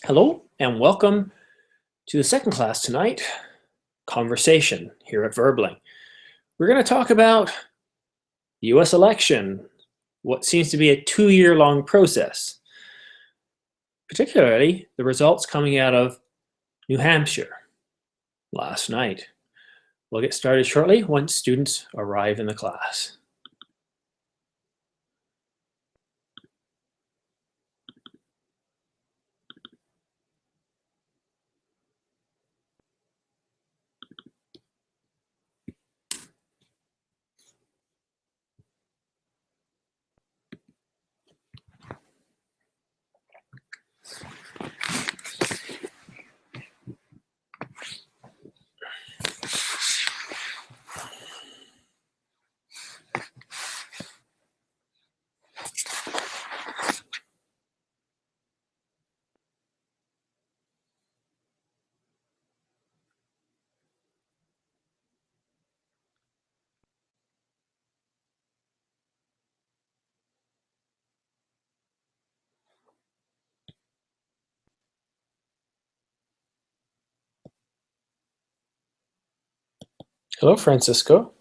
Hello and welcome to the second class tonight, Conversation, here at Verbling. We're going to talk about the US election, what seems to be a 2-year long process, particularly the results coming out of New Hampshire last night. We'll get started shortly once students arrive in the class. Hello, Francisco.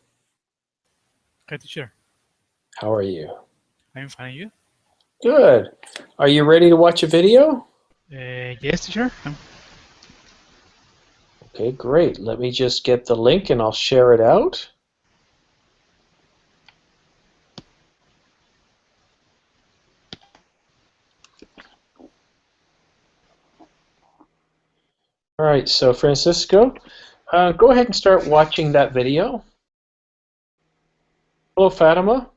Hi, teacher. How are you? I'm fine. You? Good. Are you ready to watch a video? Yes, teacher. Okay, great. Let me just get the link and I'll share it out. All right, so Francisco, go ahead and start watching that video. Hello, Fatima.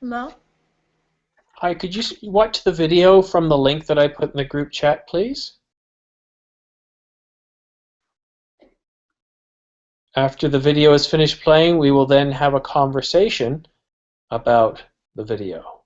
Hello? Hi, could you watch the video from the link that I put in the group chat, please? After the video is finished playing, we will then have a conversation about the video.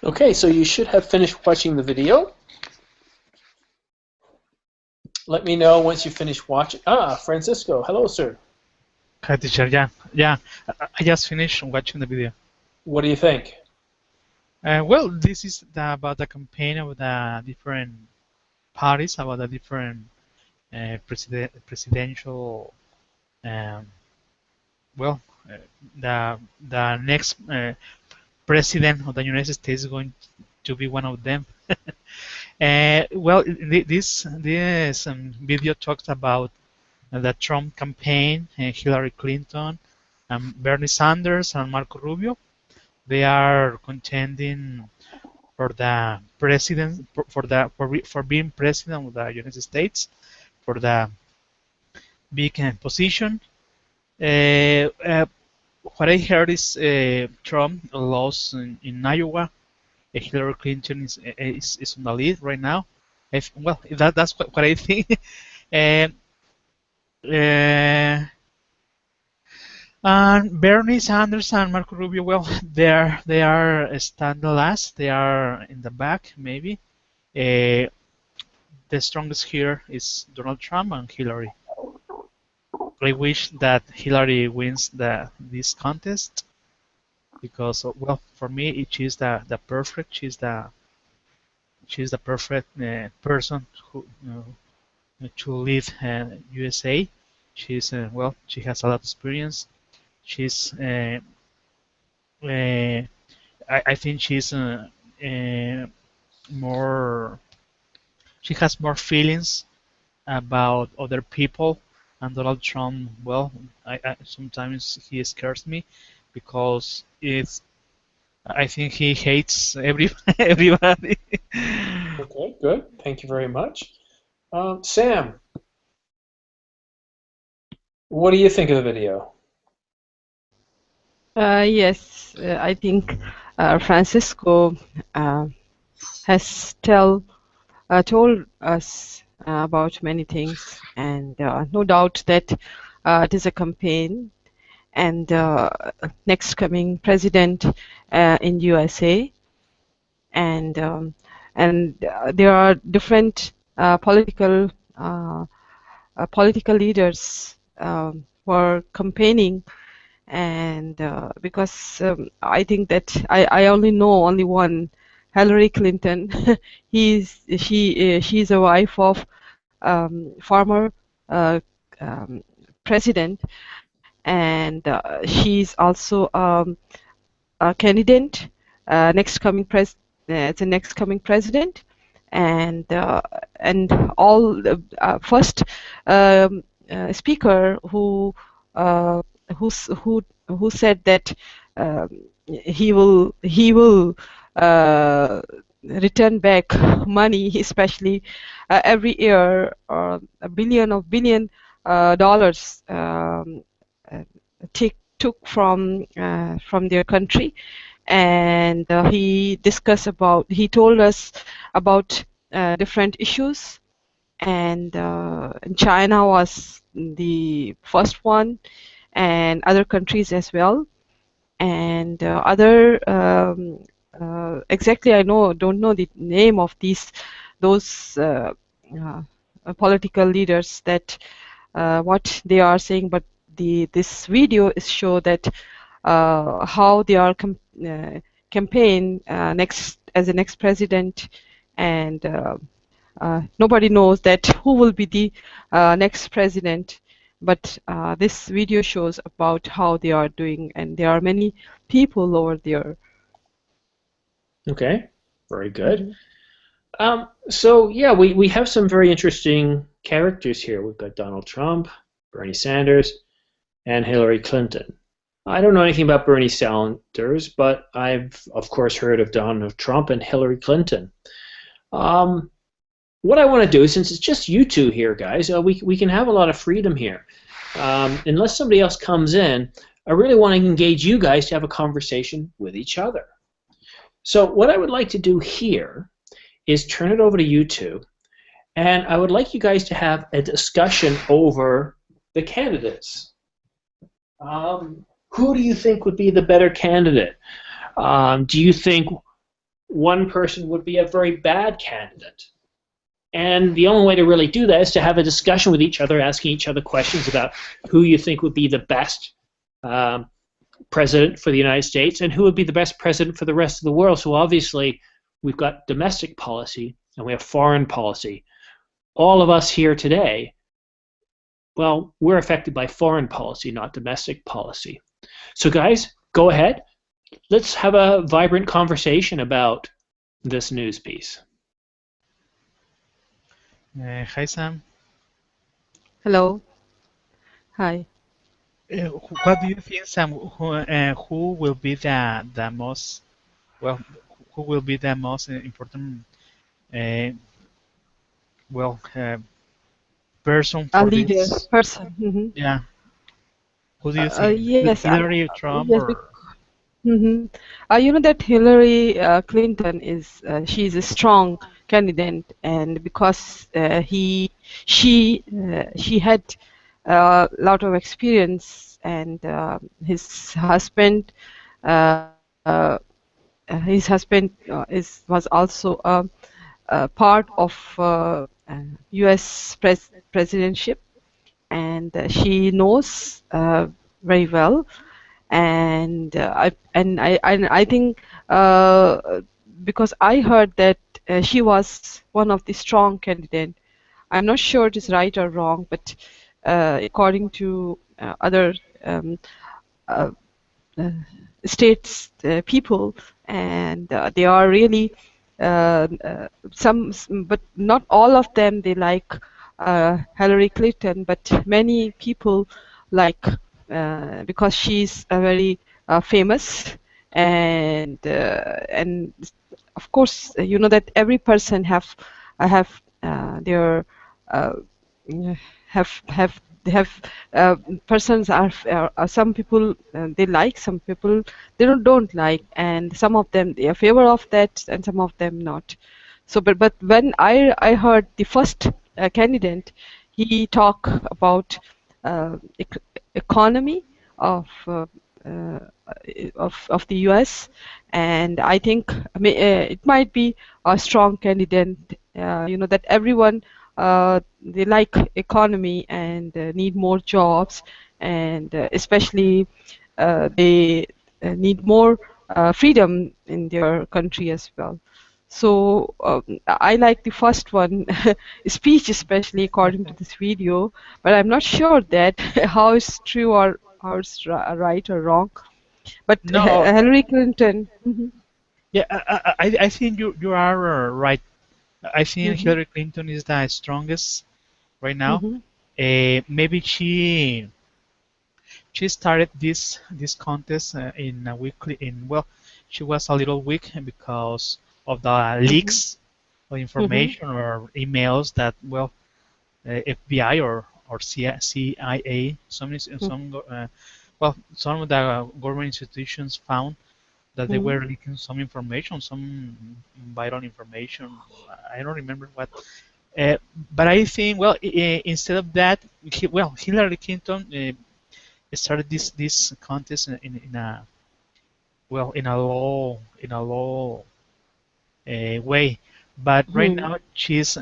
Okay, so you should have finished watching the video. Let me know once you finish watching. Francisco, hello, sir. Hi, teacher. Yeah. I just finished watching the video. What do you think? Well, this is about the campaign of the different parties, about the different presidential, um, well, the next president of the United States is going to be one of them. Well, this video talks about the Trump campaign, Hillary Clinton, Bernie Sanders, and Marco Rubio. They are contending for the president for being president of the United States for the big position. What I heard is Trump lost in Iowa. Hillary Clinton is on the lead right now. Well, that's what I think. And and Bernie Sanders and Marco Rubio, well, they are standing last. They are in the back, maybe. Uh, the strongest here is Donald Trump and Hillary. I wish that Hillary wins this contest because, well, for me, she's the perfect. She's the perfect person who to lead USA. She's well, she has a lot of experience. She's I think she's more. She has more feelings about other people, and Donald Trump. Well, I sometimes he scares me because it's. I think he hates everybody. Okay, good. Thank you very much. Sam, what do you think of the video? Yes, I think Francisco has told us about many things, and no doubt that it is a campaign, and next coming president in USA, and there are different political leaders who are campaigning, and because I only know only one, Hillary Clinton. She's a wife of former president, and she's also a candidate next coming the next coming president, and all the first speaker uh, who said that he will return back money, especially every year, a billion dollars took from their country, and he told us about different issues, and China was the first one, and other countries as well, and other exactly don't know the name of those political leaders that what they are saying, but this video is show that how they are campaign next as the next president, and nobody knows that who will be the next president, but this video shows about how they are doing, and there are many people over there. Okay, very good. So yeah, we have some very interesting characters here. We've got Donald Trump, Bernie Sanders, and Hillary Clinton. I don't know anything about Bernie Sanders, but I've of course heard of Donald Trump and Hillary Clinton. What I want to do, since it's just you two here, guys, we can have a lot of freedom here. Unless somebody else comes in, I really want to engage you guys to have a conversation with each other. So what I would like to do here is turn it over to you two, and I would like you guys to have a discussion over the candidates. Who do you think would be the better candidate? Do you think one person would be a very bad candidate. And the only way to really do that is to have a discussion with each other, asking each other questions about who you think would be the best president for the United States and who would be the best president for the rest of the world. So obviously, we've got domestic policy and we have foreign policy. All of us here today, well, we're affected by foreign policy, not domestic policy. So guys, go ahead. Let's have a vibrant conversation about this news piece. Hi, Sam. Hello. Hi. What do you think, Sam? Who will be the most well? Who will be the most important uh, well person A for leader, this? person. Mm-hmm. Yeah. Who do you think? Yes, Hillary, Trump, yes. or? Mm-hmm. You know that Hillary Clinton is she's a strong candidate, and because she had a lot of experience, and his husband uh, uh, was also part of U.S. presidency, and she knows very well. And I think because I heard that she was one of the strong candidates. I'm not sure it is right or wrong, but according to other uh, uh, states people, and they are really but not all of them, they like Hillary Clinton, but many people like because she's a very famous, and of course you know that every person have their uh, have persons are some people they like, some people they don't like, and some of them they are favor of that and some of them not. So but when I heard the first candidate, he talk about economy of of the US, and I think it might be a strong candidate. You know that everyone they like economy and need more jobs, and especially they need more freedom in their country as well. So I like the first one speech, especially according to this video, but I'm not sure that how it's true or how it's right or wrong. But No. Hillary Clinton. Mhm, Yeah, I think you are right. I think mhm, Hillary Clinton is the strongest right now. mhm, Maybe she started this contest in a weekly in well, she was a little weak because of the mhm, leaks of mhm, information or emails that well, FBI or CIA some of the government institutions found that they mhm, were leaking some information, some vital information. I don't remember what. Uh, but I think, well, instead of that, Hillary Clinton started this contest in a well in a low way, but right mhm, now she's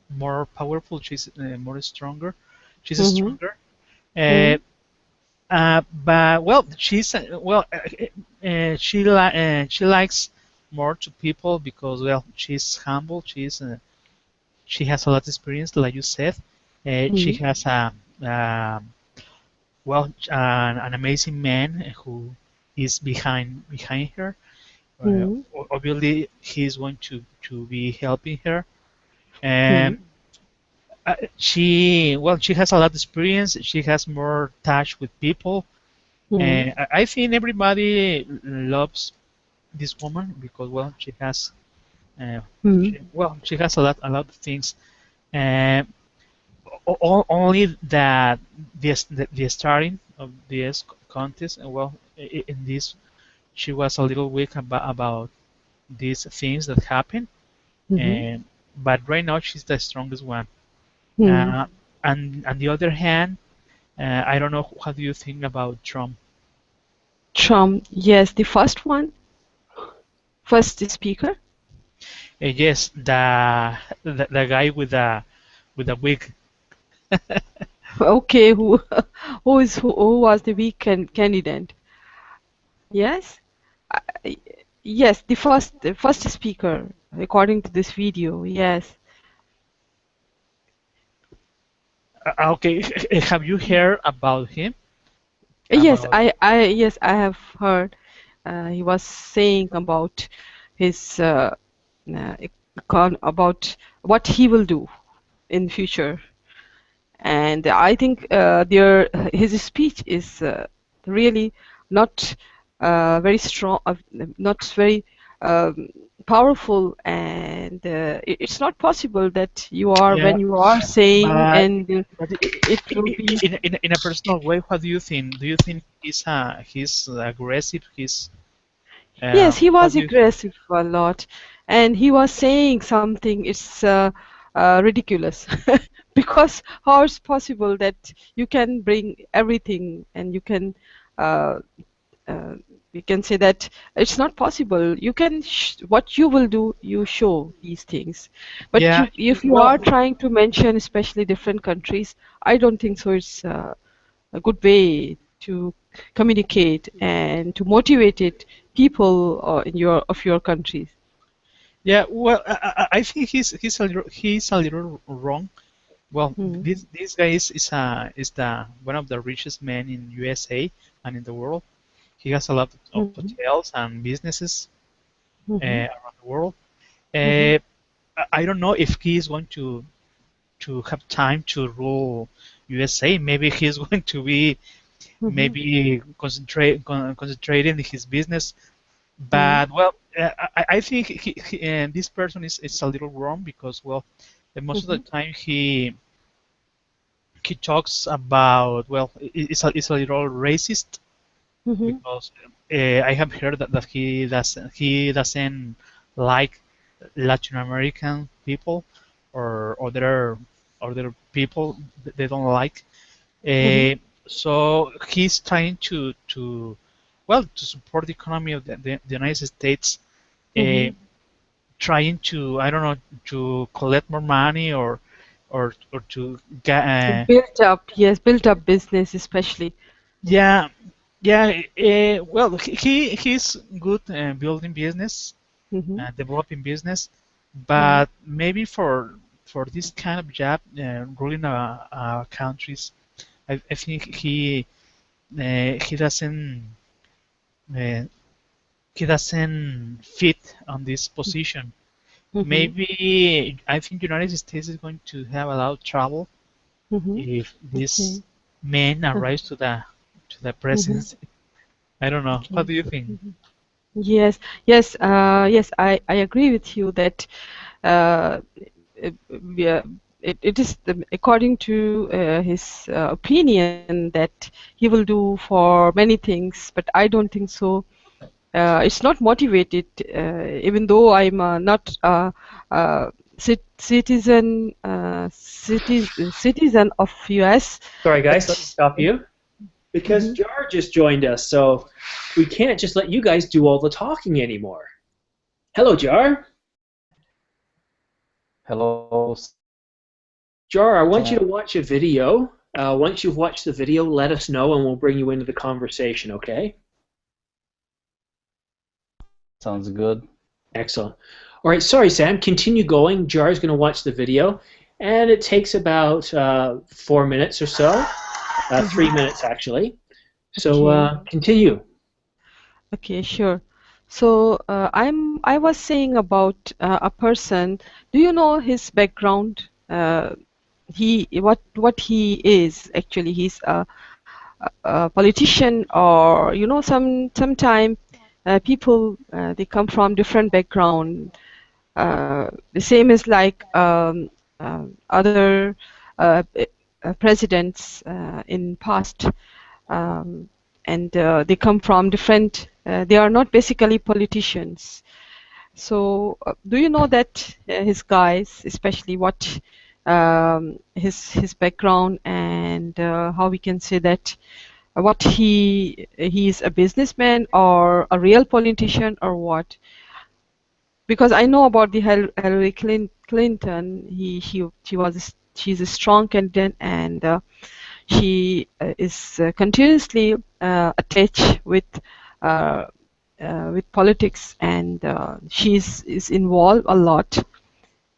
more powerful. She's more stronger. She's mhm, stronger. mhm, Uh, but well, she likes more to people because well, she's humble. She has a lot of experience, like you said. She mhm, has an amazing man who is behind her. mhm, Obviously, he's going to be helping her. And mhm, she has a lot of experience. She has more touch with people. mhm, And I think everybody loves this woman because well uh, mhm, she has a lot of things. Uh, Only that the starting of this contest and well in this she was a little weak about these things that happen. mhm, And but right now she's the strongest one. mhm. Uh, and on the other hand, I don't know what do you think about Trump. Trump, yes, the first one. first speaker? Yes, the guy with the wig. Okay, who was the weak candidate? Yes, I- yes, the first speaker according to this video. Yes, Okay, have you heard about him? yes, About I have heard. He was saying about his uh, about what he will do in future, and I think his speech is really not very strong, not very um, powerful, and it's not possible that you are yeah, when you are saying but and but it will be. in a personal way, what do you think? Do you think he's aggressive? Yes, he What was do you think? aggressive a lot, and he was saying something. It's ridiculous because how it's possible that you can bring everything and you can uh, uh, we can say that it's not possible. You can what you will do, you show these things, but Yeah, if you are well, trying to mention especially different countries, I don't think so. It's a good way to communicate and to motivate it people in your countries. yeah, well, I think he's a little wrong. Well, Mm-hmm. this guy is the one of the richest men in USA and in the world. He has a lot of Mm-hmm. hotels and businesses Mm-hmm. around the world. Mm-hmm. Uh, I don't know if he is going to have time to rule USA. Maybe he's going to be Mm-hmm. maybe concentrating in his business. But well, I think this person is a little wrong because well, most of the Mm-hmm. time he talks about well, it's a little racist Mm-hmm. because I have heard that he doesn't like Latin American people or other people that they don't like. Mm-hmm. Uh, so he's trying to well to support the economy of the United States, uh, Mm-hmm. trying to I don't know to collect more money or to get Built up, yes, built up business especially. yeah yeah well he's good building business Mm-hmm. developing business, Mm-hmm. but maybe for this kind of job ruling countries, I think he uh, doesn't fit on this position. Mm-hmm. Maybe I think United States is going to have a lot of trouble Mm-hmm. if this Okay. man arrives to the Mm-hmm. presidency. I don't know. What Okay. do you think? Mm-hmm. Yes, yes, yes, I agree with you that uh, yeah, it is according to his opinion that he will do for many things, but I don't think so. It's not motivated, even though I'm not a citizen of US. Sorry, guys, let me But stop you because mhm. Jar just joined us, so we can't just let you guys do all the talking anymore. Hello, Jar. Hello, Jar, I want you Sam. to watch a video. Once you've watched the video, let us know and we'll bring you into the conversation, okay? Sounds good. Excellent. All right, sorry, Sam. Continue going. Jar's going to watch the video, and it takes about 4 minutes or so, 3 minutes actually. So Okay, continue. okay, sure. So I was saying about a person. Do you know his background? What he is actually. He's a politician, or sometime people they come from different background. The same as like other presidents in past, um, and they come from different. They are not basically politicians. So, do you know that his guys, especially what his background, and how we can say that what he is a businessman or a real politician or what? because I know about the Hillary Clinton. She's a strong candidate, and she is continuously attached with politics, and is involved a lot,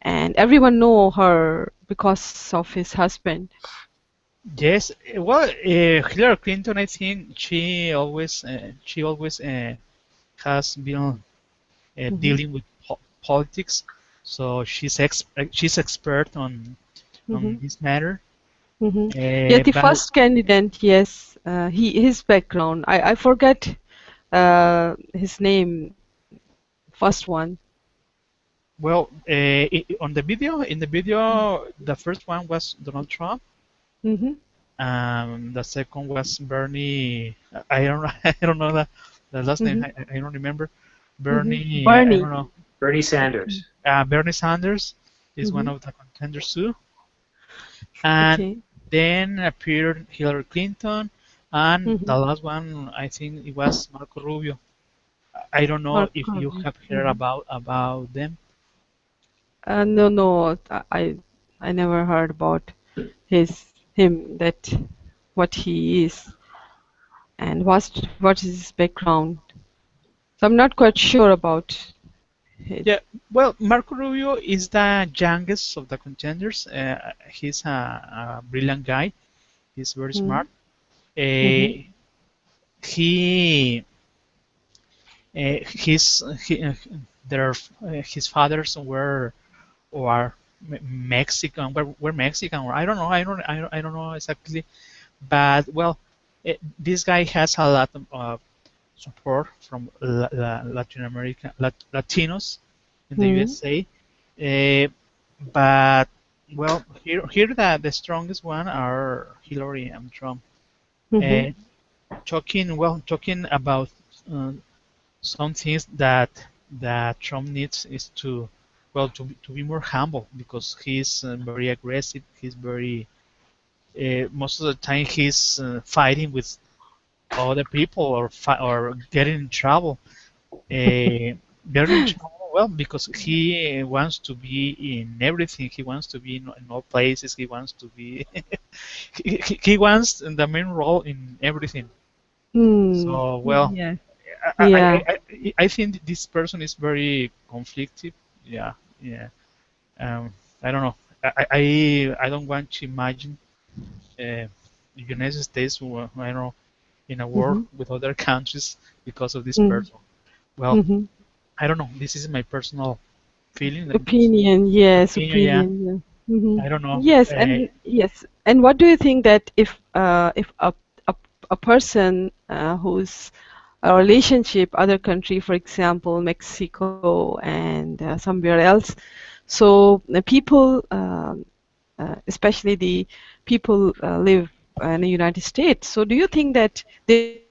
and everyone know her because of his husband. Yes, well, Hillary Clinton, I think she always has been dealing with politics, so she's expert on this matter. Yes, the But first candidate, yes, his background. I forget his name. First one. well, on the video, the first one was Donald Trump. Mm-hmm. The second was Bernie. I don't know. I don't know the last name. I don't remember. Bernie. I Bernie. don't know. Bernie Sanders. Bernie Sanders is one of the contenders too. And Okay. then appeared Hillary Clinton, and the last one I think it was Marco Rubio. I don't know if Marco you Rubio. have heard about them. No, I never heard about him, that what he is and what is his background. So I'm not quite sure about it. Yeah, well, Marco Rubio is the youngest of the contenders. He's a brilliant guy. He's very smart. He his fathers were Mexican. Were Mexican, or I don't know. I don't know exactly. But well, this guy has a lot of support from Latin America, Latinos in the USA. But well, here the strongest one are Hillary and Trump. Talking about some things that Trump needs is to be more humble, because he's very aggressive. He's very most of the time he's fighting with other people, or getting in trouble. Getting in trouble, well, because he wants to be in everything. He wants to be in all places. He wants to be. he wants the main role in everything. So well, Yeah. I think this person is very conflicted. Yeah, yeah. I don't know. I don't want to imagine the United States, I don't know, in a war with other countries because of this person. Well, I don't know. This is my personal feeling. Opinion, yes, Yeah. opinion. Yeah. I don't know. Yes, and what do you think that if a person who's a relationship other country, for example Mexico and somewhere else, so the people, especially the people live in the United States, so do you think that they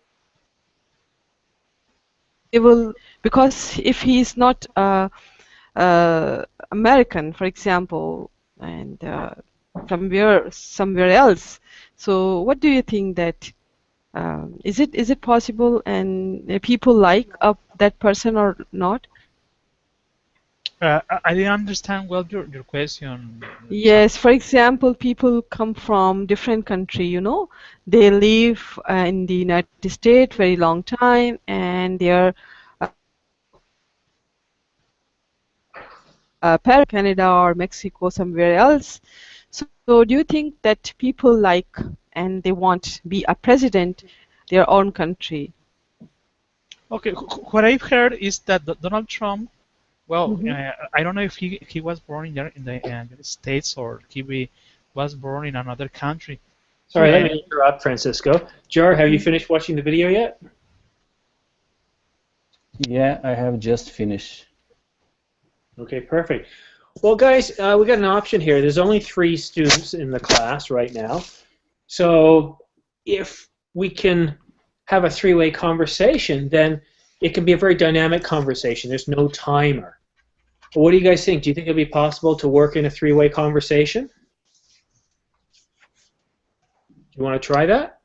will, because if he's not American, for example, and somewhere else, so what do you think that is it possible, and people like that person or not? I didn't understand well your question. Yes, for example, people come from different country, they live in the United States very long time, and they are Canada or Mexico, somewhere else. So do you think that people like and they want be a president their own country? Okay, what I've heard is that Donald Trump, well, I don't know if he was born in the United States, or was born in another country. Sorry, let me interrupt, Francisco. Jar, have you finished watching the video yet? Yeah, I have just finished. Okay, perfect. Well, guys, we got an option here. There's only 3 students in the class right now. So if we can have a 3-way conversation, then it can be a very dynamic conversation. There's no timer. What do you guys think? Do you think it'll be possible to work in a 3-way conversation? Do you want to try that?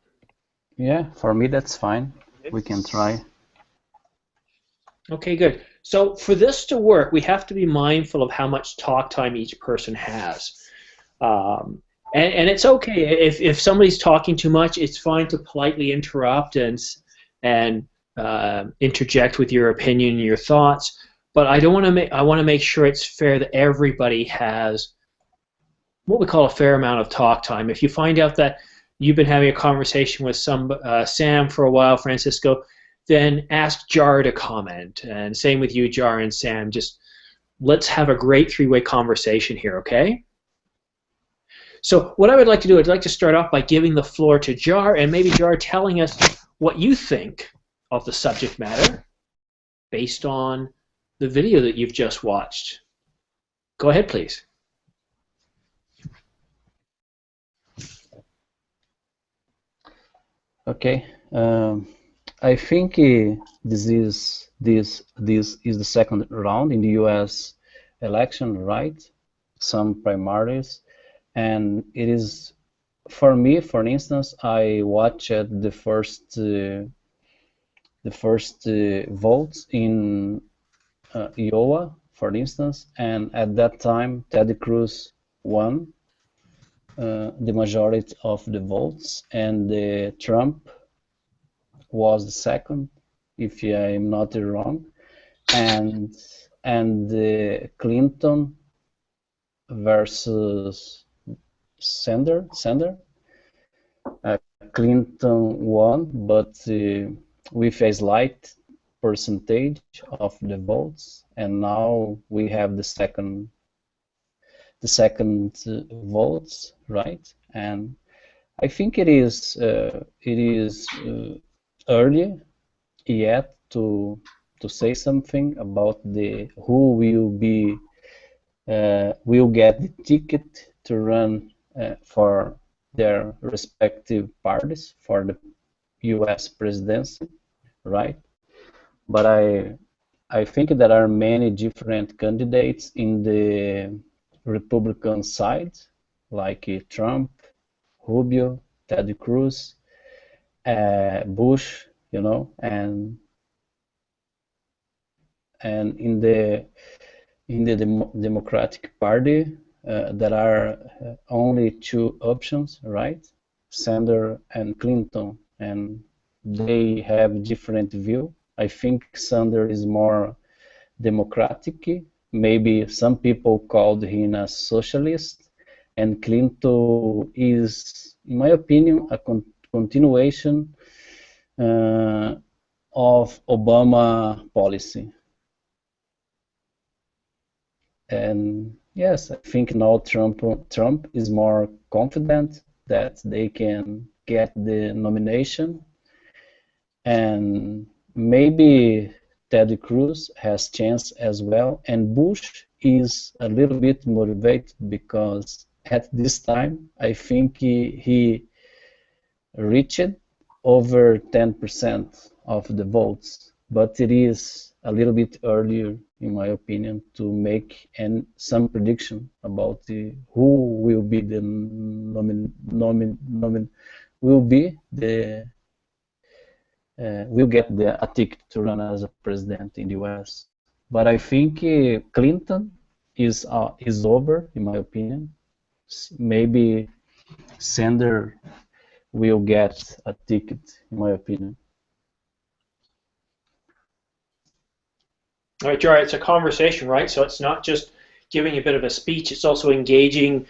Yeah, for me that's fine. We can try. Okay, good. So for this to work, we have to be mindful of how much talk time each person has. And it's okay if somebody's talking too much. It's fine to politely interrupt and interject with your opinion and your thoughts. But I want to make sure it's fair that everybody has what we call a fair amount of talk time. If you find out that you've been having a conversation with Sam for a while, Francisco, then ask Jar to comment. And same with you, Jar and Sam. Just let's have a great three-way conversation here, okay? So what I would like to do, I'd like to start off by giving the floor to Jar, and maybe Jar telling us what you think of the subject matter based on the video that you've just watched. Go ahead, please. Okay. I think this is the second round in the U.S. election, right? Some primaries, and it is for me. For instance, I watched the first votes in Iowa, for instance, and at that time Ted Cruz won the majority of the votes, and Trump was the second, if I'm not wrong, and Clinton versus Sanders. Clinton won, but with a slight percentage of the votes, and now we have the second votes, right? And I think it is early yet to say something about who will get the ticket to run for their respective parties for the U.S. presidency, right? But I think there are many different candidates in the Republican side, like Trump, Rubio, Ted Cruz, Bush, and in the Democratic Party there are only two options, right? Sanders and Clinton, and they have different view. I think Sanders is more democratic. Maybe some people called him a socialist, and Clinton is, in my opinion, a continuation of Obama policy. And yes, I think now Trump is more confident that they can get the nomination, and maybe Ted Cruz has chance as well, and Bush is a little bit motivated because at this time I think he reached over 10% of the votes, but it is a little bit earlier, in my opinion, to make some prediction about who will be the will get a ticket to run as a president in the U.S. But I think Clinton is over, in my opinion. Maybe Sanders will get a ticket, in my opinion. All right, Jar, it's a conversation, right? So it's not just giving a bit of a speech, it's also engaging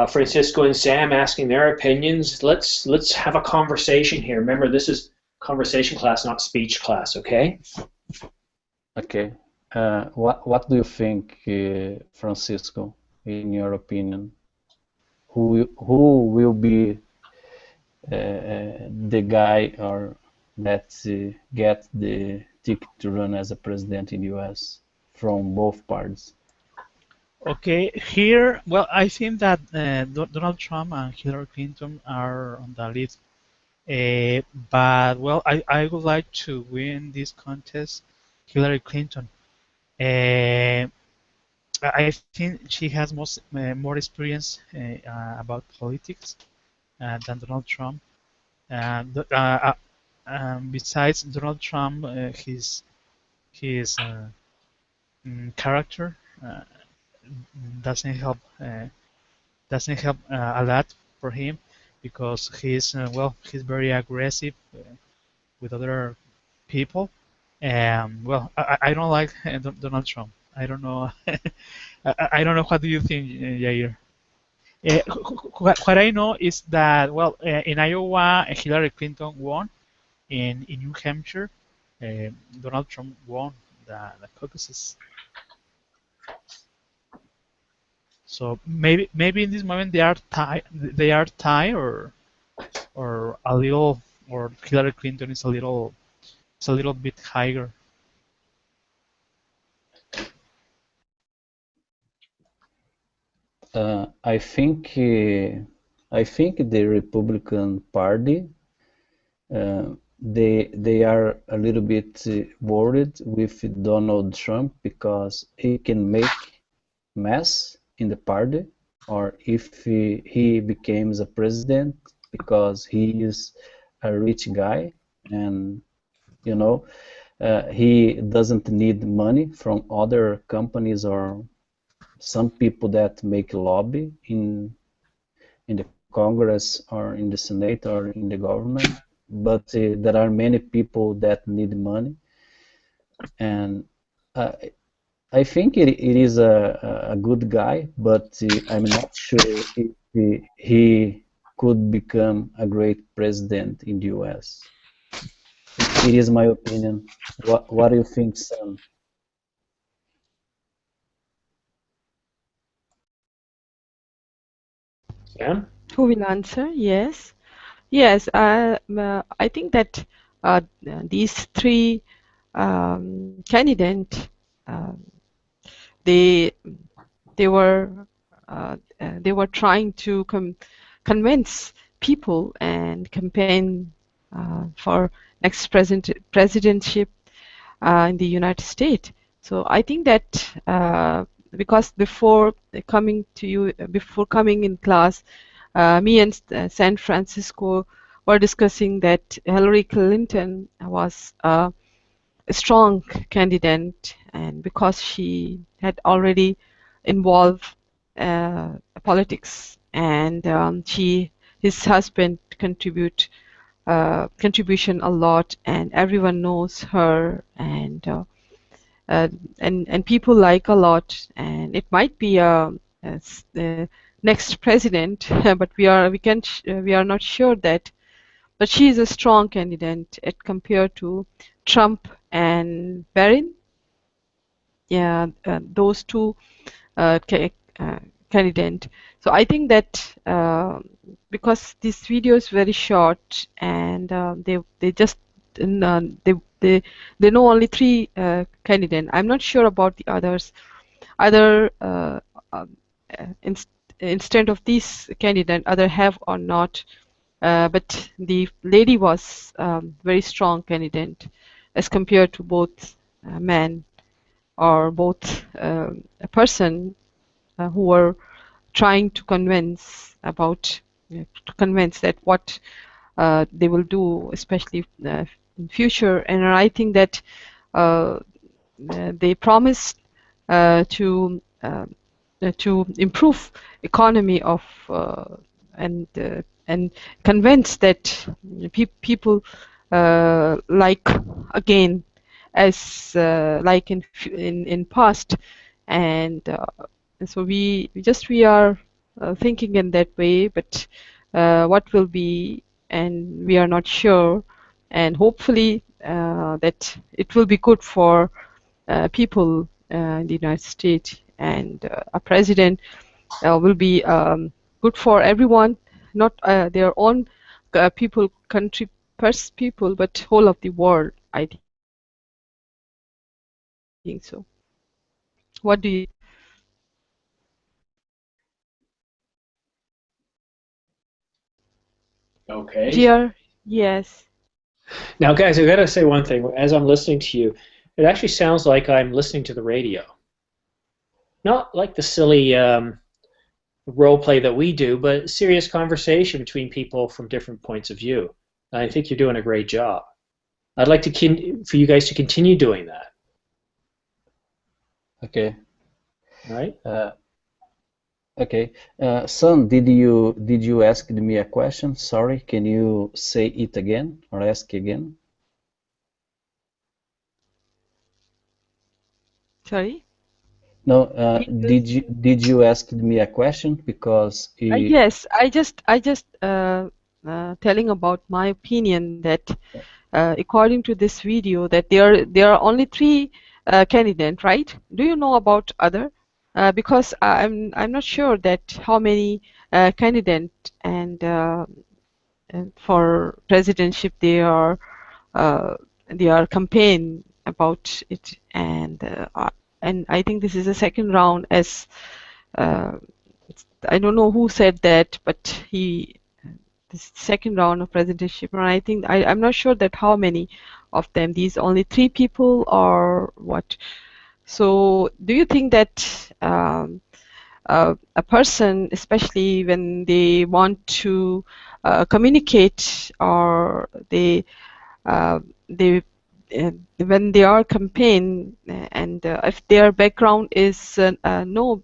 Francisco and Sam, asking their opinions. Let's have a conversation here. Remember, this is conversation class, not speech class, okay? Okay. What do you think, Francisco, in your opinion? Who will be the guy or that get the ticket to run as a president in the U.S. from both parties? Okay, here, well, I think that Donald Trump and Hillary Clinton are on the list. But, well, I would like to win this contest, Hillary Clinton. I think she has more experience about politics than Donald Trump. Besides Donald Trump, he's character doesn't help a lot for him because he's well, he's very aggressive with other people. Well, I don't like Donald Trump. I don't know. I don't know. What do you think, Jair? What I know is that, well, in Iowa, Hillary Clinton won. In New Hampshire, Donald Trump won the caucuses. So maybe in this moment they are tied, or a little, or Hillary Clinton is a little bit higher. I think the Republican Party they are a little bit worried with Donald Trump because he can make mess in the party, or if he becomes a president because he is a rich guy and you know he doesn't need money from other companies or some people that make lobby in the Congress or in the Senate or in the government, but there are many people that need money, and I think it is a good guy, but I'm not sure if he could become a great president in the U.S. It is my opinion. What do you think, Sam? Sam? Who will answer? Yes. Yes, I think that these three candidates, they they were trying to convince people and campaign for next presidentship in the United States. So I think that because before coming in class, me and San Francisco were discussing that Hillary Clinton was a strong candidate, and because she had already involved politics, and his husband contribution a lot, and everyone knows her, and people like a lot, and it might be a next president, but we are not sure that. But she is a strong candidate compared to Trump and Barron. Yeah, those two candidate. So I think that because this video is very short, and they just they know only three candidates. I'm not sure about the others. Other instead of this candidate, other have or not. But the lady was very strong candidate as compared to both men or both a person who were trying to convince that what they will do, especially in future. And I think that they promised to improve economy of and convince that people like again as like in past, and so we are thinking in that way, but what will be, and we are not sure, and hopefully that it will be good for people in the United States, and a president will be good for everyone, not their own country people, but whole of the world. I think so. What do you? Okay. Dear, yes. Now, guys, I gotta say one thing. As I'm listening to you, it actually sounds like I'm listening to the radio. Not like the silly role play that we do, but serious conversation between people from different points of view. And I think you're doing a great job. I'd like for you guys to continue doing that. Okay. right? Okay. Son, did you ask me a question? Sorry, can you say it again or ask again? Sorry? No, Can you did you ask me a question? Because Yes, I just telling about my opinion that according to this video that there are only three candidates, right? Do you know about other? Because I'm not sure that how many candidate and for presidentship uh, they are campaign about it and I think this is a second round as uh, I don't know who said that, but this second round of presidentship, and I think I'm not sure that how many of them. These only three people or what? So, do you think that a person, especially when they want to communicate or uh, they when they are campaign and if their background is know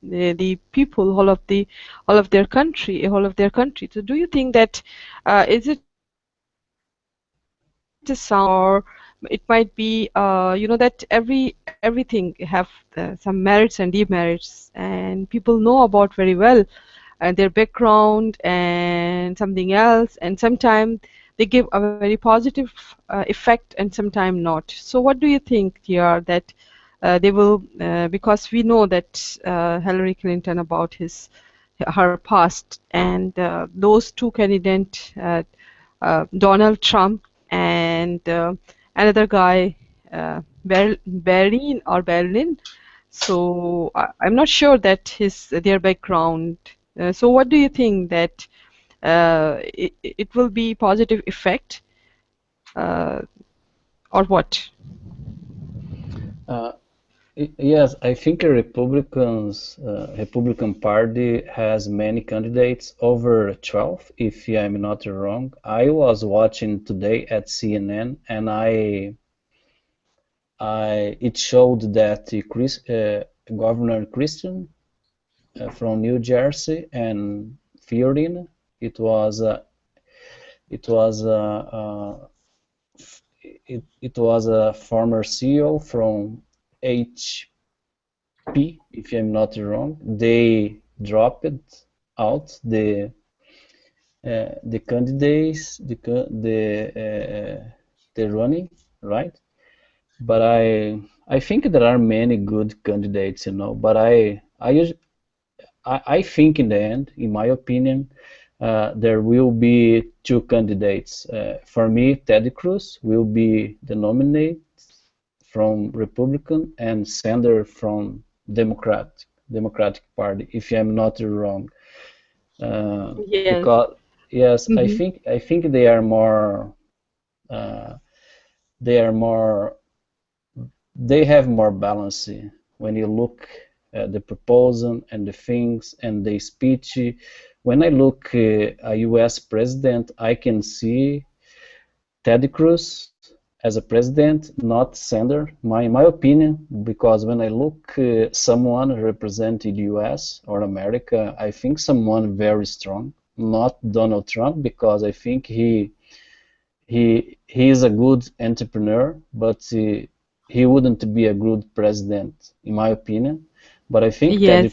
the people all of their country, so do you think that is it a sound or it might be that everything have some merits and demerits and people know about very well and their background and something else, and sometimes they give a very positive effect and sometimes not. So what do you think, TR, that they will because we know that Hillary Clinton about her past and those two candidates, Donald Trump and another guy, Berlin. So I'm not sure that their background. So what do you think that it will be positive effect uh, or what? uh, yes, I think the Republican Party has many candidates, over 12, if I'm not wrong. I was watching today at CNN, and it showed that Governor Christian from New Jersey and Fiorina, it was it was it was a former CEO from HP, if I'm not wrong. They dropped out the candidates, the running, right? But I think there are many good candidates, But I think in the end, in my opinion, there will be two candidates. For me, Ted Cruz will be the nominee from Republican and Sanders from Democratic Party, if I'm not wrong. Yes. Because yes, I Hmm. think I think they are more uh, they are more they have more balance when you look at the proposal and the things and the speech. When I look a U.S. president, I can see Ted Cruz as a president, not Sanders. My opinion, because when I look someone representing U.S. or America, I think someone very strong, not Donald Trump, because I think he is a good entrepreneur, but he wouldn't be a good president, in my opinion. But I think Yes.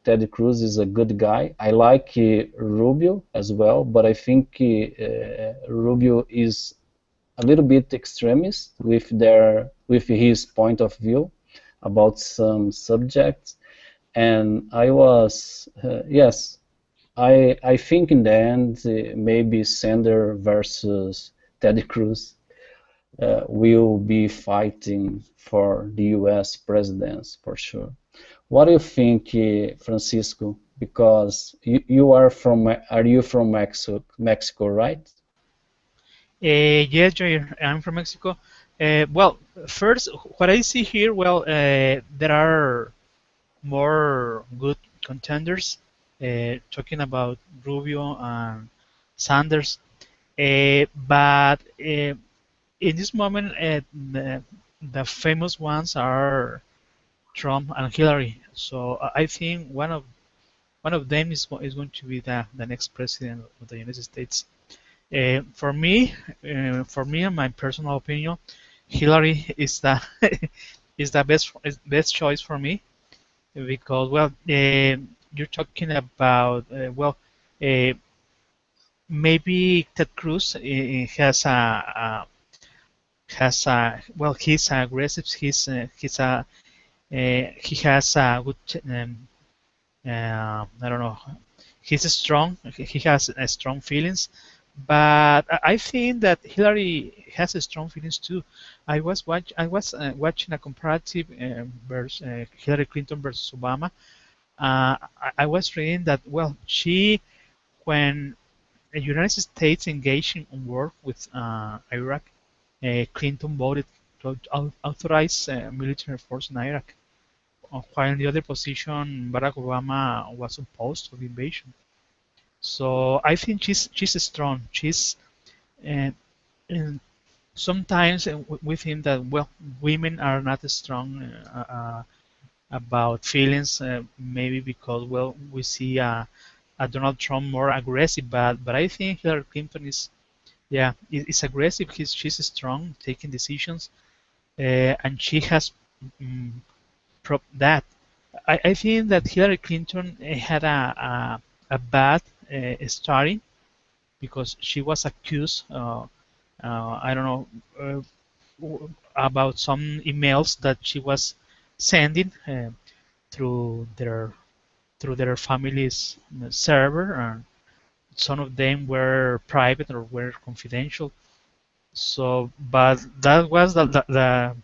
Ted Cruz is a good guy. I like Rubio as well, but I think Rubio is a little bit extremist with his point of view about some subjects. And I was yes, I think in the end maybe Sanders versus Ted Cruz will be fighting for the U.S. presidency for sure. What do you think, Francisco? Because are you from Mexico, right? Yes, Jair, I'm from Mexico. Well, first, what I see here, well, there are more good contenders. Talking about Rubio and Sanders, but in this moment, the famous ones are. Trump and Hillary. So I think one of them is going to be the next president of the United States. For me, in my personal opinion, Hillary is the is the best choice for me because you're talking about uh, maybe Ted Cruz he's aggressive, he has a good I don't know, he's strong, he has strong feelings, but I think that Hillary has strong feelings too. I was watching a comparative versus Hillary Clinton versus Obama. I was reading that when the United States engaged in war with Iraq, Clinton voted to authorize military force in Iraq, while in the other position, Barack Obama was opposed to the invasion. So I think she's strong. Uh, and sometimes we think that women are not strong about feelings, maybe because we see a Donald Trump more aggressive, but I think Hillary Clinton is aggressive. She's strong, taking decisions, and she has mm, that. I think that Hillary Clinton had a bad starting because she was accused. I don't know about some emails that she was sending through their through their family's server, and some of them were private or were confidential. So, but that was a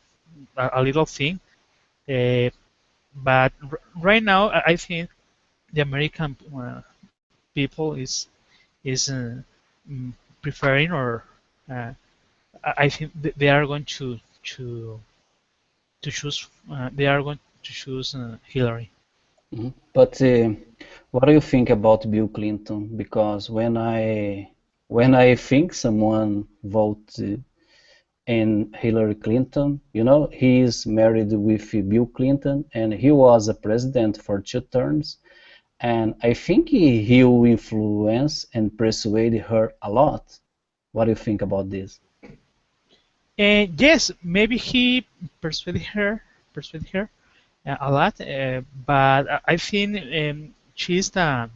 little thing. Uh, but right now, I think the American people is mm, preferring, or uh, I think they are going to choose. They are going to choose Hillary. Mhm. But what do you think about Bill Clinton? Because when I think someone vote in Hillary Clinton, he is married with Bill Clinton, and he was a president for 2 terms, and I think he will influence and persuade her a lot. What do you think about this? Yes, maybe he persuaded her a lot, but I think she's the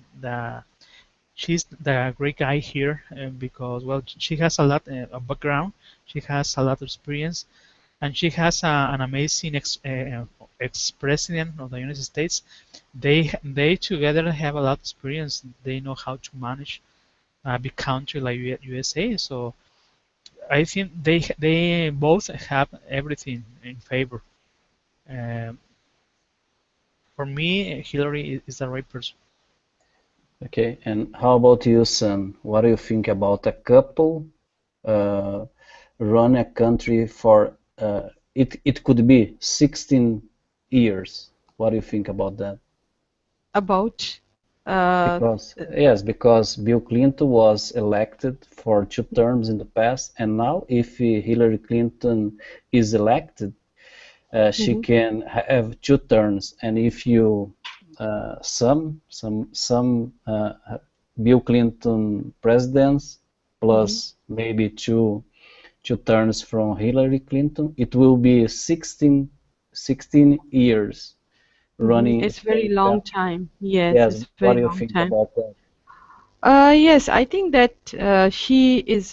she's the great guy here because she has a lot of background, she has a lot of experience, and she has an amazing ex-president of the United States. They together have a lot of experience. They know how to manage a big country like USA. So I think they both have everything in favor. Um, for me, Hillary is the right person. Okay, and how about you, Sam? What do you think about a couple uh, run a country for it could be 16 years? What do you think about that? About uh, Because Bill Clinton was elected for 2 terms in the past, and now if Hillary Clinton is elected, she mhm, can have 2 terms, and if you some Bill Clinton presidents mhm. plus maybe two terms from Hillary Clinton, it will be 16 years running It's very America. long time. Yes, Yes, it's what very do you long think time. about that? Yes, I think that she is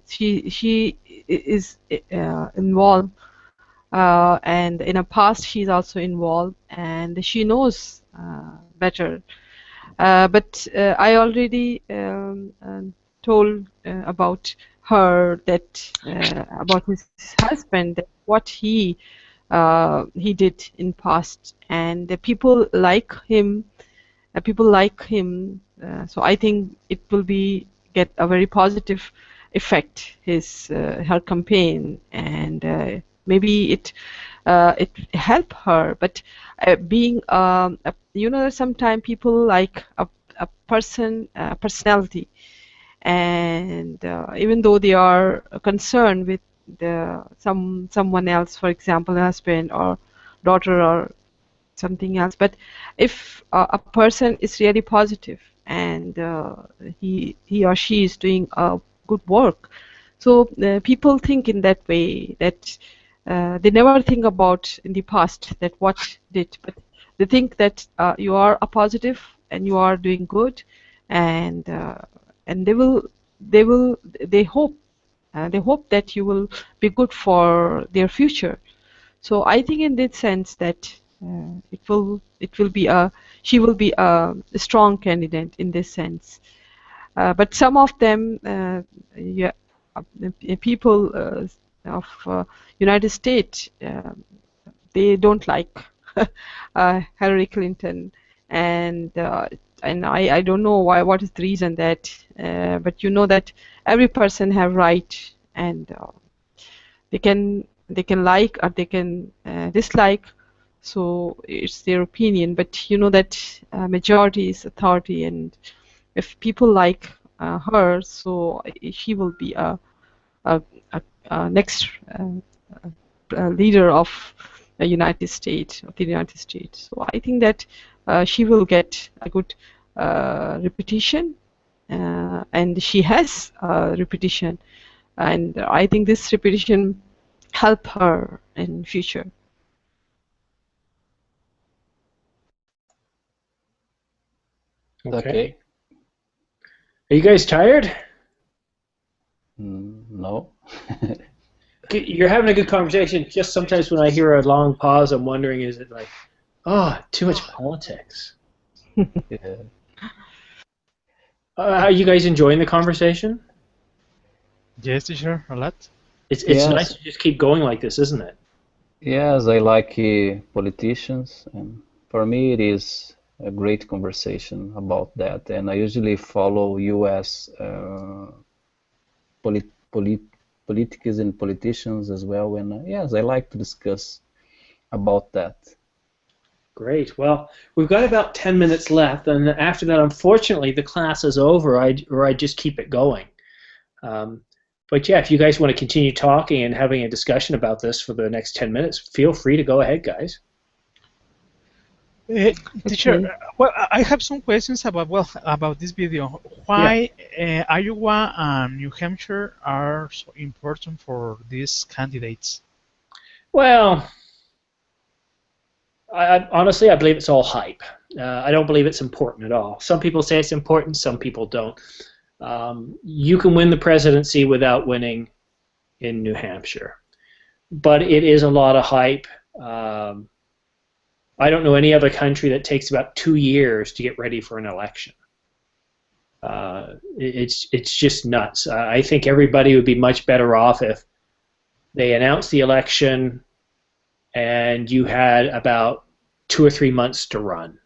she is involved, and in the past she's also involved, and she knows better. But I already told about her that about his husband, that what he did in past, and the people like him. So I think it will be get a very positive effect his her campaign, and maybe it help her. But being sometimes people like a personality, and even though they are concerned with someone else, for example, a husband or daughter or something else. But if a person is really positive and he or she is doing good work, so people think in that way, that they never think about in the past that what did, but they think that you are a positive and you are doing good, and they hope that you will be good for their future. So I think in that sense that she will be a strong candidate in this sense. But some of them, yeah, people of United States, they don't like Hillary Clinton, and I don't know why. What is the reason that? But you know that every person have right, and they can like or they can dislike. So it's their opinion. But you know that majority is authority, and if people like her, so she will be a next leader of the United States. So I think that she will get a good reputation, and she has a reputation, and I think this reputation help her in future. Okay. Are you guys tired? No. You're having a good conversation. Just sometimes when I hear a long pause, I'm wondering, is it like, oh, too much politics? Yeah. Are you guys enjoying the conversation? Yes, teacher, a lot. It's Yes. nice to just keep going like this, isn't it? Yes, I like politicians, and for me it is a great conversation about that. And I usually follow U.S. Politics and politicians as well. And yes, I like to discuss about that. Great. Well, we've got about 10 minutes left, and after that, unfortunately, the class is over, or I just keep it going. But yeah, if you guys want to continue talking and having a discussion about this for the next 10 minutes, feel free to go ahead, guys. Teacher, Okay. well, I have some questions about this video. Why Iowa and New Hampshire are so important for these candidates? Well, honestly, I believe it's all hype. I don't believe it's important at all. Some people say it's important, some people don't. You can win the presidency without winning in New Hampshire, but it is a lot of hype. I don't know any other country that takes about 2 years to get ready for an election. It's just nuts. I think everybody would be much better off if they announced the election and you had about 2 or 3 months to run.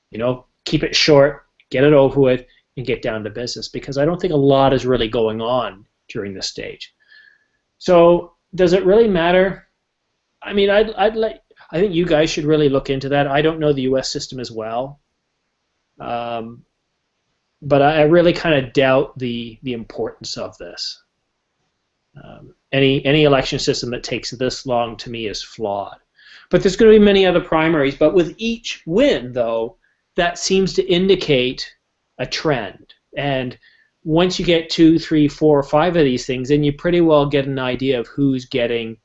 You know, keep it short, get it over with, and get down to business, because I don't think a lot is really going on during this stage. So does it really matter? I mean, I think you guys should really look into that. I don't know the U.S. system as well, but I really kind of doubt the importance of this. Any election system that takes this long, to me, is flawed. But there's going to be many other primaries. But with each win, though, that seems to indicate a trend. And once you get 2, 3, 4, 5 of these things, then you pretty well get an idea of who's getting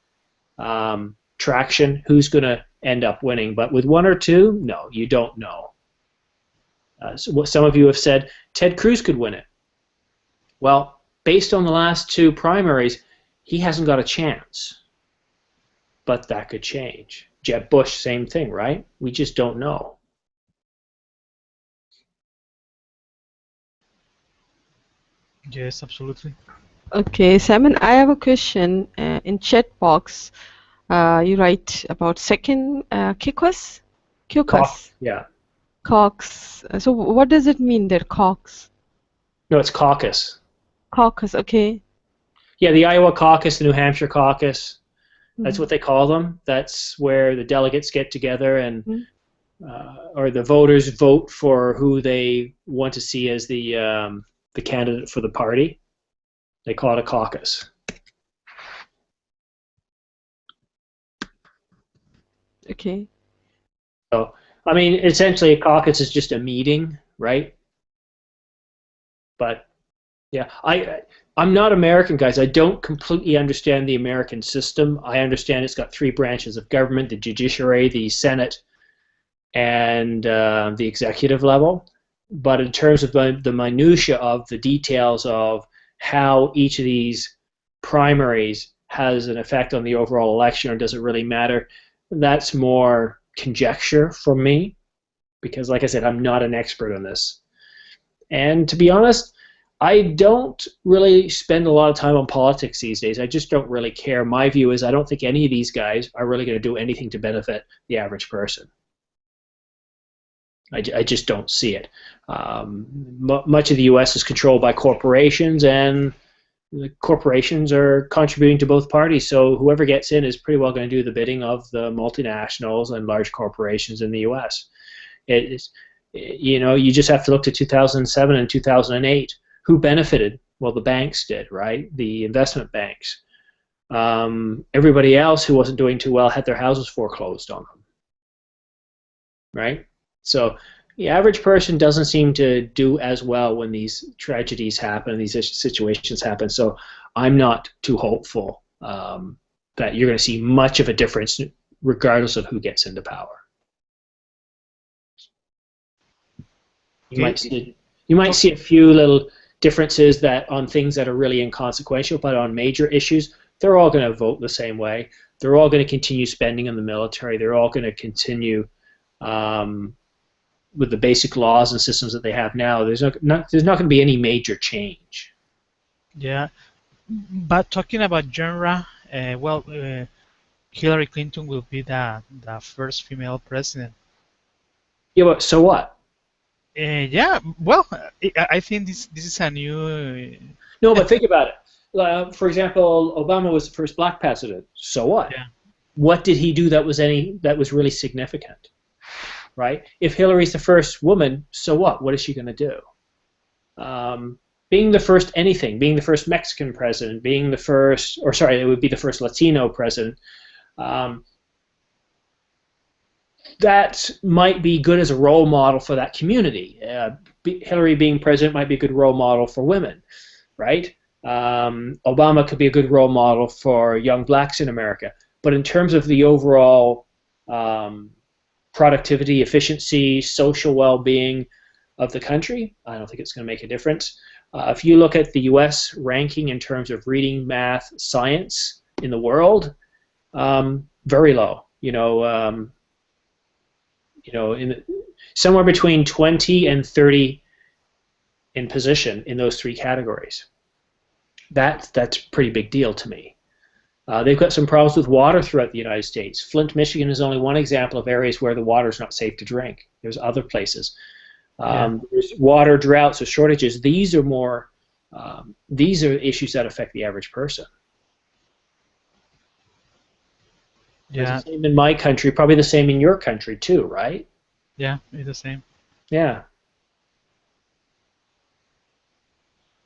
traction, who's going to end up winning. But with 1 or 2, no, you don't know. So what some of you have said, Ted Cruz could win it. Well, based on the last 2 primaries, he hasn't got a chance. But that could change. Jeb Bush, same thing, right? We just don't know. Yes, absolutely. Okay, Simon, I have a question in chat box. You write about second caucus? Caucus. Yeah. Caucus. So what does it mean there, caucus? No, it's caucus. Caucus, okay. Yeah, the Iowa caucus, the New Hampshire caucus, that's what they call them. That's where the delegates get together and or the voters vote for who they want to see as the candidate for the party. They call it a caucus. Okay. So, I mean, essentially, a caucus is just a meeting, right? But yeah, I'm not American, guys. I don't completely understand the American system. I understand it's got three branches of government: the judiciary, the Senate, and the executive level. But in terms of the minutia of the details of how each of these primaries has an effect on the overall election, or does it really matter, that's more conjecture for me, because like I said, I'm not an expert on this. And to be honest, I don't really spend a lot of time on politics these days. I just don't really care. My view is I don't think any of these guys are really going to do anything to benefit the average person. I just don't see it. Much of the U.S. is controlled by corporations, and the corporations are contributing to both parties. So whoever gets in is pretty well going to do the bidding of the multinationals and large corporations in the U.S. It is, you just have to look to 2007 and 2008. Who benefited? Well, the banks did, right? The investment banks. Everybody else who wasn't doing too well had their houses foreclosed on them, right? So the average person doesn't seem to do as well when these tragedies happen, these situations happen. So I'm not too hopeful that you're going to see much of a difference regardless of who gets into power. You might see a few little differences that on things that are really inconsequential, but on major issues, they're all going to vote the same way. They're all going to continue spending on the military. They're all going to continue with the basic laws and systems that they have now. There's not going to be any major change. Yeah, but talking about genre, Hillary Clinton will be the first female president. Yeah, but so what? Yeah, well, I think this is a new. No, but think about it. For example, Obama was the first black president. So what? Yeah. What did he do that was really significant? Right? If Hillary's the first woman, so what? What is she going to do? Being the first anything, being the first Mexican president, being the first, or sorry, it would be the first Latino president. That might be good as a role model for that community. Hillary being president might be a good role model for women, right? Obama could be a good role model for young blacks in America. But in terms of the overall productivity, efficiency, social well-being of the country, I don't think it's going to make a difference. If you look at the U.S. ranking in terms of reading, math, science in the world, very low. Somewhere between 20 and 30 in position in those three categories. That's a pretty big deal to me. They've got some problems with water throughout the United States. Flint, Michigan is only one example of areas where the water is not safe to drink. There's other places. There's water droughts or shortages. These are issues that affect the average person. Yeah. It's the same in my country, probably the same in your country too, right? Yeah, it's the same. Yeah.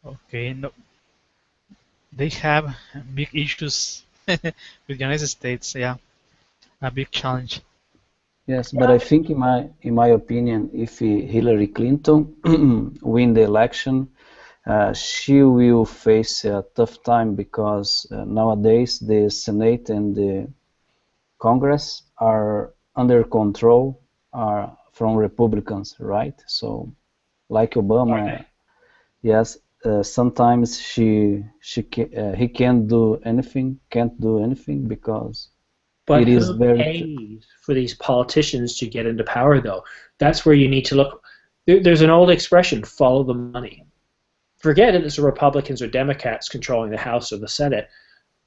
Okay, no, they have big issues with the United States. Yeah, a big challenge. Yes, but I think in my opinion, if Hillary Clinton win the election, she will face a tough time because nowadays the Senate and the Congress are under control from Republicans, right? So, like Obama, yes, sometimes he can't do anything because But it is who very pays for these politicians to get into power, though? That's where you need to look. There's an old expression, follow the money. Forget it, it's the Republicans or Democrats controlling the House or the Senate.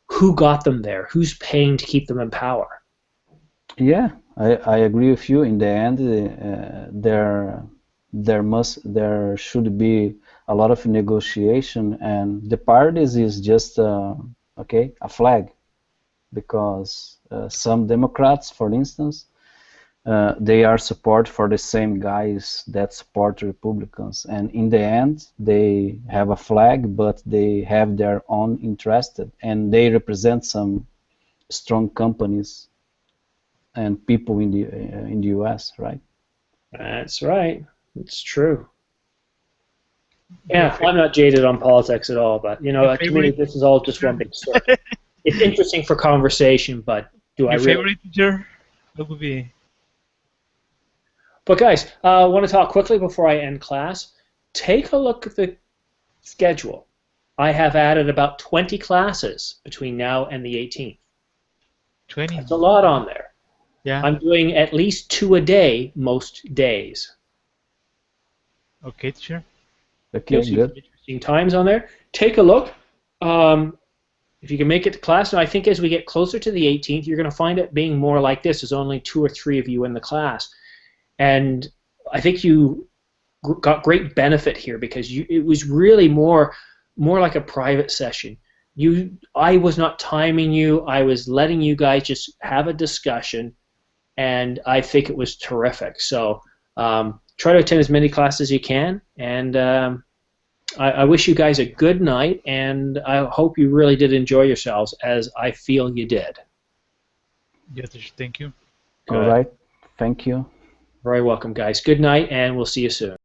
Who got them there? Who's paying to keep them in power? Yeah, I agree with you. In the end, there should be a lot of negotiation, and the parties is just a flag, because some Democrats, for instance, they are support for the same guys that support Republicans, and in the end, they have a flag, but they have their own interest, and they represent some strong companies and people in the U.S., right? That's right. It's true. Yeah, I'm not jaded on politics at all, but you know, to me, this is all just one big story. It's interesting for conversation, but do I Your really? favorite teacher? What would be? But guys, I want to talk quickly before I end class. Take a look at the schedule. I have added about 20 classes between now and the 18th. 20. That's a lot on there. Yeah. I'm doing at least 2 a day most days. Okay, teacher. Okay, You'll see good. some interesting times on there. Take a look. If you can make it to class, and I think as we get closer to the 18th, you're going to find it being more like this. There's only 2 or 3 of you in the class. And I think you got great benefit here because it was really more like a private session. I was not timing you. I was letting you guys just have a discussion, and I think it was terrific. So try to attend as many classes as you can, and I wish you guys a good night, and I hope you really did enjoy yourselves as I feel you did. Yes, teacher. Thank you. All right. Thank you. Very welcome, guys. Good night, and we'll see you soon.